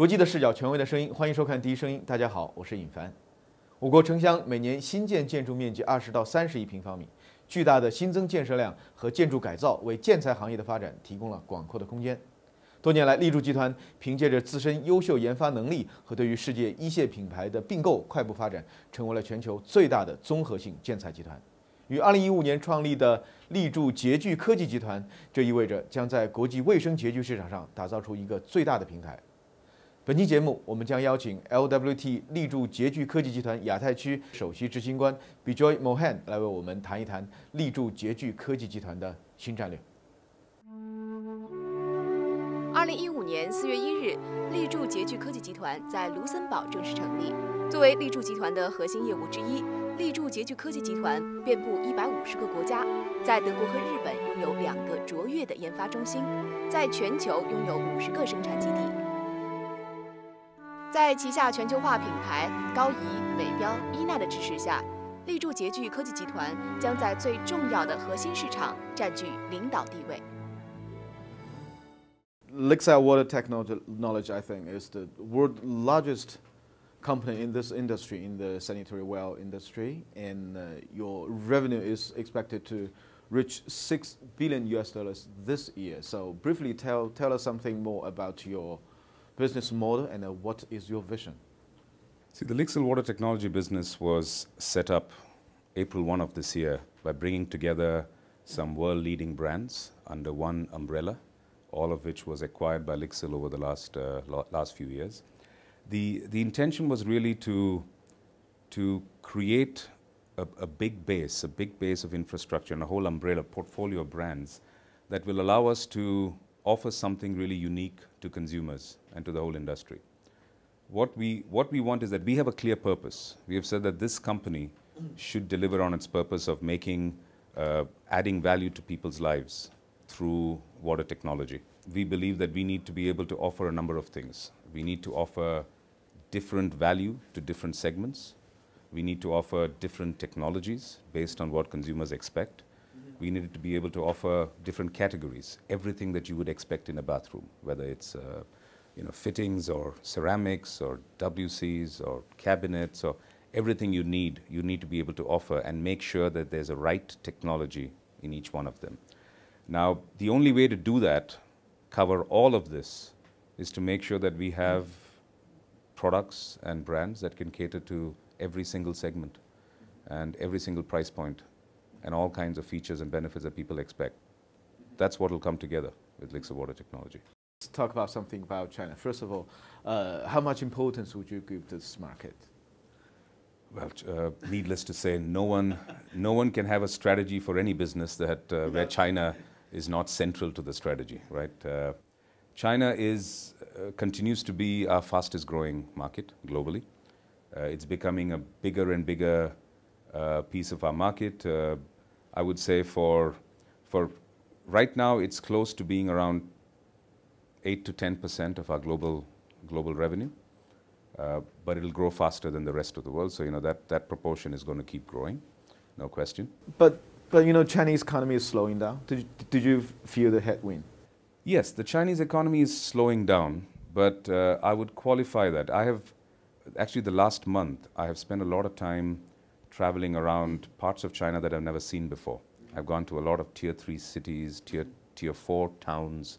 国际的视角，权威的声音，欢迎收看第一声音。大家好，我是尹凡。我国城乡每年新建建筑面积20到30亿平方米，巨大的新增建设量和建筑改造为建材行业的发展提供了广阔的空间。多年来，立柱集团凭借着自身优秀研发能力和对于世界一线品牌的并购，快步发展，成为了全球最大的综合性建材集团。于2015年创立的立柱洁具科技集团，这意味着将在国际卫生洁具市场上打造出一个最大的平台。本期节目，我们将邀请 LWT 立柱洁具科技集团亚太区首席执行官 Bijoy Mohan 来为我们谈一谈立柱洁具科技集团的新战略。2015年4月1日，立柱洁具科技集团在卢森堡正式成立。作为立柱集团的核心业务之一，立柱洁具科技集团遍布150个国家，在德国和日本拥有2个卓越的研发中心，在全球拥有50个生产基地。在旗下全球化品牌高仪、美标、伊娜的支持下，立柱洁具科技集团将在最重要的核心市场占据领导地位。LIXIL Water Technology, I think, is the world's largest company in this industry, in the sanitary well industry, and your revenue is expected to reach $6 billion this year. So briefly tell us something more about your business model and what is your vision? See, the LIXIL Water Technology business was set up April 1 of this year by bringing together some world-leading brands under one umbrella, all of which was acquired by LIXIL over the last few years. The intention was really to create a big base of infrastructure and a whole umbrella portfolio of brands that will allow us to offer something really unique to consumers and to the whole industry. What we want is that we have a clear purpose. We have said that this company should deliver on its purpose of making, adding value to people's lives through water technology. We believe that we need to be able to offer a number of things. We need to offer different value to different segments. We need to offer different technologies based on what consumers expect. We needed to be able to offer different categories, everything that you would expect in a bathroom, whether it's fittings or ceramics or WCs or cabinets or everything you need to be able to offer and make sure that there's a right technology in each one of them. Now, the only way to do that, cover all of this, is to make sure that we have products and brands that can cater to every single segment and every single price point and all kinds of features and benefits that people expect. That's what will come together with LIXIL Water Technology. Let's talk about something about China. First of all, how much importance would you give to this market? Well, needless to say, no one can have a strategy for any business that where China is not central to the strategy, right? China continues to be our fastest growing market globally. It's becoming a bigger and bigger piece of our market. I would say for right now, it's close to being around 8 to 10% of our global revenue, but it'll grow faster than the rest of the world. So that proportion is going to keep growing, no question. But Chinese economy is slowing down. Did you feel the headwind? Yes, the Chinese economy is slowing down, but I would qualify that. Actually, the last month, I have spent a lot of time traveling around parts of China that I've never seen before. I've gone to a lot of tier 3 cities, tier 4 towns.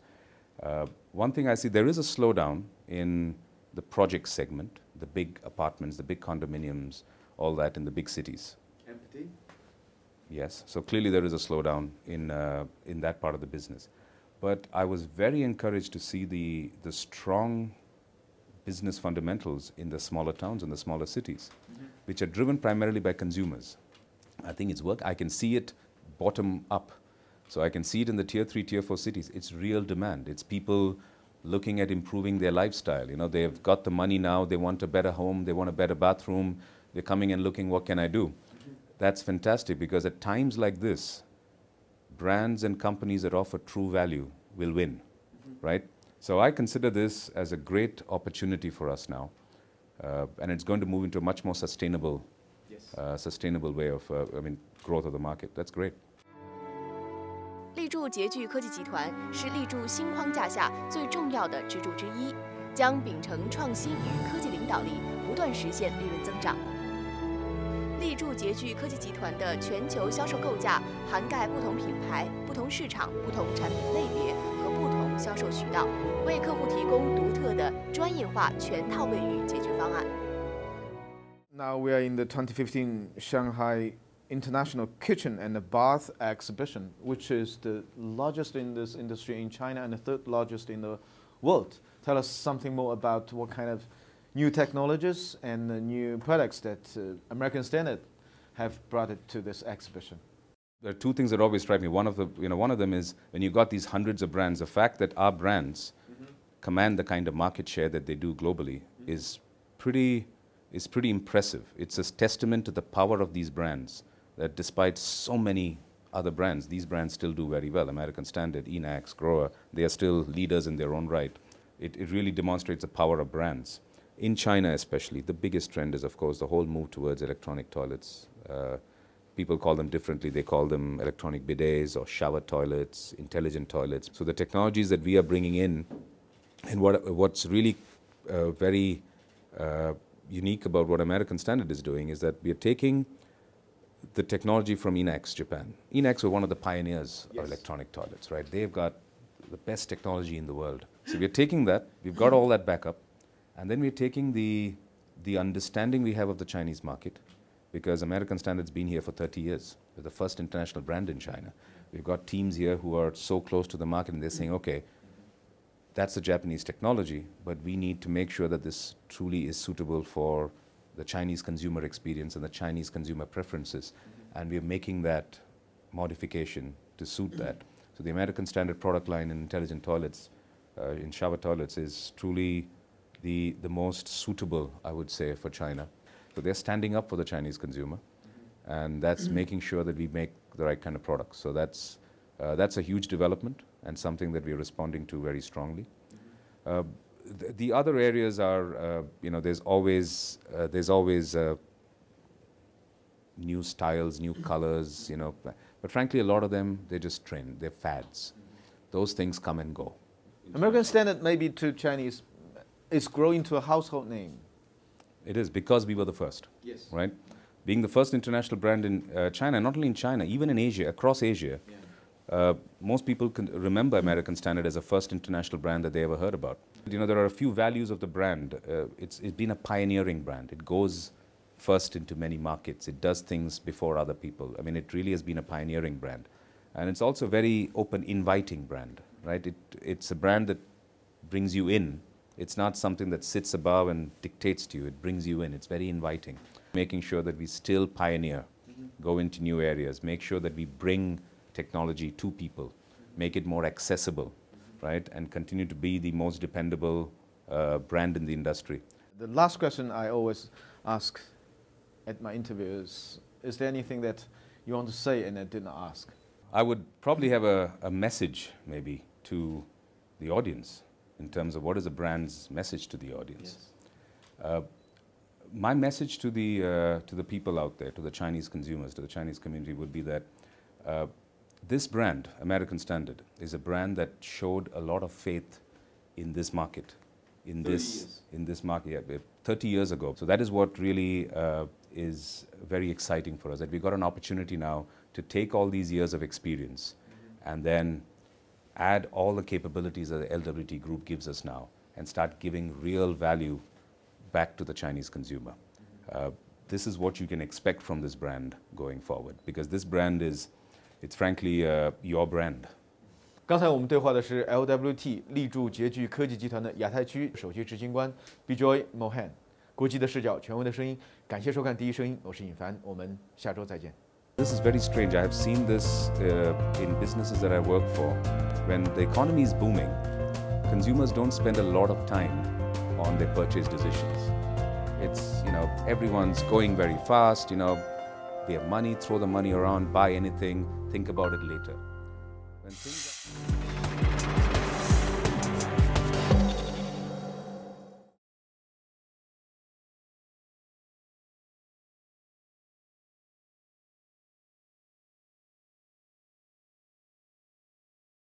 One thing I see, there is a slowdown in the project segment, the big apartments, the big condominiums, all that in the big cities. Empty? Yes, so clearly there is a slowdown in that part of the business. But I was very encouraged to see the strong business fundamentals in the smaller towns and the smaller cities, which are driven primarily by consumers. I think it's work. I can see it bottom up. So I can see it in the tier 3, tier 4 cities. It's real demand. It's people looking at improving their lifestyle. They've got the money now. They want a better home. They want a better bathroom. They're coming and looking, what can I do? That's fantastic, because at times like this, brands and companies that offer true value will win, right? So I consider this as a great opportunity for us now, and it's going to move into a much more sustainable way of growth of the market. That's great. 立柱洁具科技集团是立柱新框架下最重要的支柱之一，将秉承创新与科技领导力，不断实现利润增长。立柱洁具科技集团的全球销售构架涵盖不同品牌、不同市场、不同产品类别和不同销售渠道，为客户提供独特的专业化全套卫浴解决方案。Now we are in the 2015 Shanghai International Kitchen and Bath Exhibition, which is the largest in this industry in China and the third largest in the world. Tell us something more about what kind of new technologies and new products that American Standard have brought it to this exhibition. There are two things that always strike me. One of them is when you've got these hundreds of brands, the fact that our brands command the kind of market share that they do globally is pretty impressive. It's a testament to the power of these brands, that despite so many other brands, these brands still do very well. American Standard, Enax, Grower, they are still leaders in their own right. It really demonstrates the power of brands. In China especially, the biggest trend is, of course, the whole move towards electronic toilets. People call them differently. They call them electronic bidets or shower toilets, intelligent toilets. So the technologies that we are bringing in, and what's really very unique about what American Standard is doing is that we are taking the technology from Enax, Japan. Enax were one of the pioneers of electronic toilets, right? They've got the best technology in the world. So we're taking that, we've got all that backup, and then we're taking the understanding we have of the Chinese market, because American Standard's been here for 30 years. We're the first international brand in China. We've got teams here who are so close to the market, and they're saying, okay, that's the Japanese technology, but we need to make sure that this truly is suitable for the Chinese consumer experience and the Chinese consumer preferences. And we're making that modification to suit that. So the American Standard product line in intelligent toilets, in shower toilets, is truly the most suitable, I would say, for China. So they're standing up for the Chinese consumer, and that's making sure that we make the right kind of products. So that's a huge development and something that we're responding to very strongly. The other areas are, there's always new styles, new colors, but frankly, a lot of them, they're just trend, they're fads. Those things come and go. American Standard, maybe to Chinese, is growing to a household name. It is, because we were the first, yes, right? Being the first international brand in China, not only in China, even in Asia, across Asia, most people can remember American Standard as the first international brand that they ever heard about. There are a few values of the brand. It's been a pioneering brand. It goes first into many markets. It does things before other people. I mean, it really has been a pioneering brand. And it's also a very open, inviting brand, right? It's a brand that brings you in. It's not something that sits above and dictates to you. It brings you in. It's very inviting. Making sure that we still pioneer, go into new areas, make sure that we bring technology to people, make it more accessible, right? And continue to be the most dependable brand in the industry. The last question I always ask at my interviews, is there anything that you want to say and I did not ask? I would probably have a message maybe to the audience in terms of what is a brand's message to the audience. Yes. My message to the people out there, to the Chinese consumers, to the Chinese community would be that this brand, American Standard, is a brand that showed a lot of faith in this market, in this market, 30 years ago. So that is what really is very exciting for us, that we've got an opportunity now to take all these years of experience and then add all the capabilities that the LWT group gives us now and start giving real value back to the Chinese consumer. This is what you can expect from this brand going forward, because this brand it's frankly your brand. 刚才我们对话的是 LWT 立柱洁具科技集团的亚太区首席执行官 Bijoy Mohan。国际的视角，权威的声音，感谢收看第一声音，我是尹凡，我们下周再见。This is very strange. I have seen this in businesses that I work for. When the economy is booming, consumers don't spend a lot of time on their purchase decisions. It's, everyone's going very fast, they have money, throw the money around, buy anything, think about it later. When things